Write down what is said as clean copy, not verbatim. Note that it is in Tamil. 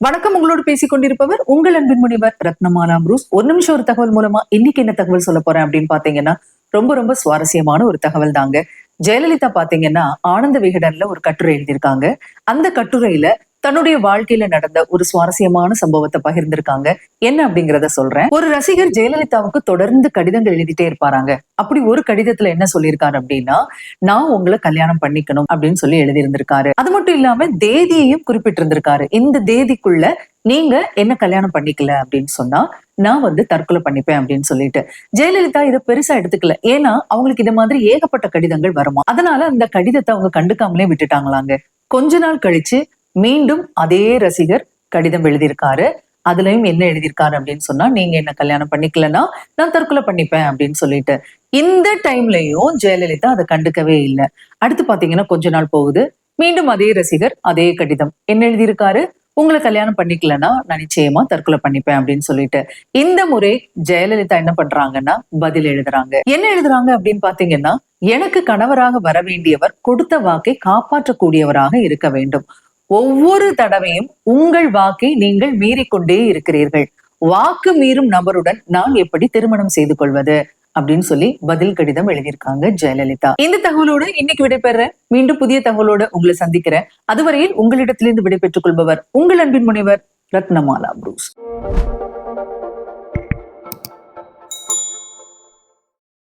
வணக்கம். உங்களோடு பேசிக் கொண்டிருப்பவர் உங்கள் அன்பின் முனைவர் ரத்னமாலா புரூஸ். ஒரு நிமிஷம் ஒரு தகவல் மூலமா இன்னைக்கு என்ன தகவல் சொல்ல போறேன் அப்படின்னு பாத்தீங்கன்னா, ரொம்ப சுவாரஸ்யமான ஒரு தகவல் தாங்க. ஜெயலலிதா பாத்தீங்கன்னா ஆனந்த விகடன்ல ஒரு கட்டுரை எழுதியிருக்காங்க. அந்த கட்டுரையில தன்னுடைய வாழ்க்கையில நடந்த ஒரு சுவாரஸ்யமான சம்பவத்தை பகிர்ந்திருக்காங்க. என்ன அப்படிங்கறத சொல்றேன். ஒரு ரசிகர் ஜெயலலிதாவுக்கு தொடர்ந்து கடிதங்கள் எழுதிட்டே இருப்பாராங்க. அப்படி ஒரு கடிதத்துல என்ன சொல்லியிருக்காரு அப்படின்னா, நான் உங்களை கல்யாணம் பண்ணிக்கணும் அப்படின்னு சொல்லி எழுதியிருந்திருக்காரு. அது மட்டும் இல்லாம தேதியையும் குறிப்பிட்டிருந்திருக்காரு. இந்த தேதிக்குள்ள நீங்க என்ன கல்யாணம் பண்ணிக்கல அப்படின்னு சொன்னா நான் தற்கொலை பண்ணிப்பேன் அப்படின்னு சொல்லிட்டு. ஜெயலலிதா இதை பெருசா எடுத்துக்கல. ஏன்னா அவங்களுக்கு இந்த மாதிரி ஏகப்பட்ட கடிதங்கள் வருமா. அதனால அந்த கடிதத்தை அவங்க கண்டுக்காமலே விட்டுட்டாங்களாங்க. கொஞ்ச நாள் கழிச்சு மீண்டும் அதே ரசிகர் கடிதம் எழுதியிருக்காரு. அதுலயும் என்ன எழுதியிருக்காரு அப்படின்னு சொன்னா, நீங்க என்ன கல்யாணம் பண்ணிக்கலன்னா நான் தற்கொலை பண்ணிப்பேன் அப்படின்னு சொல்லிட்டு. இந்த டைம்லயும் ஜெயலலிதா அதை கண்டுக்கவே இல்லை. அடுத்து பாத்தீங்கன்னா கொஞ்ச நாள் போகுது. மீண்டும் அதே ரசிகர் அதே கடிதம் என்ன எழுதியிருக்காரு, உங்களை கல்யாணம் பண்ணிக்கலன்னா நான் நிச்சயமா தற்கொலை பண்ணிப்பேன் அப்படின்னு சொல்லிட்டு. இந்த முறை ஜெயலலிதா என்ன பண்றாங்கன்னா பதில் எழுதுறாங்க. என்ன எழுதுறாங்க அப்படின்னு பாத்தீங்கன்னா, எனக்கு கணவராக வர வேண்டியவர் கொடுத்த வாக்கை காப்பாற்றக்கூடியவராக இருக்க வேண்டும். ஒவ்வொரு தடவையும் உங்கள் வாக்கை நீங்கள் மீறிக்கொண்டே இருக்கிறீர்கள். வாக்கு மீறும் நபருடன் நான் எப்படி திருமணம் செய்து கொள்வது அப்படின்னு சொல்லி பதில் கடிதம் எழுதியிருக்காங்க ஜெயலலிதா. இந்த தகவலோடு இன்னைக்கு விடைபெறேன். மீண்டும் புதிய தகவலோடு உங்களை சந்திக்கிறேன். அதுவரையில் உங்களிடத்திலிருந்து விடைபெற்றுக் கொள்பவர் உங்கள் அன்பின் முனைவர் ரத்னமாலா புரூஸ்.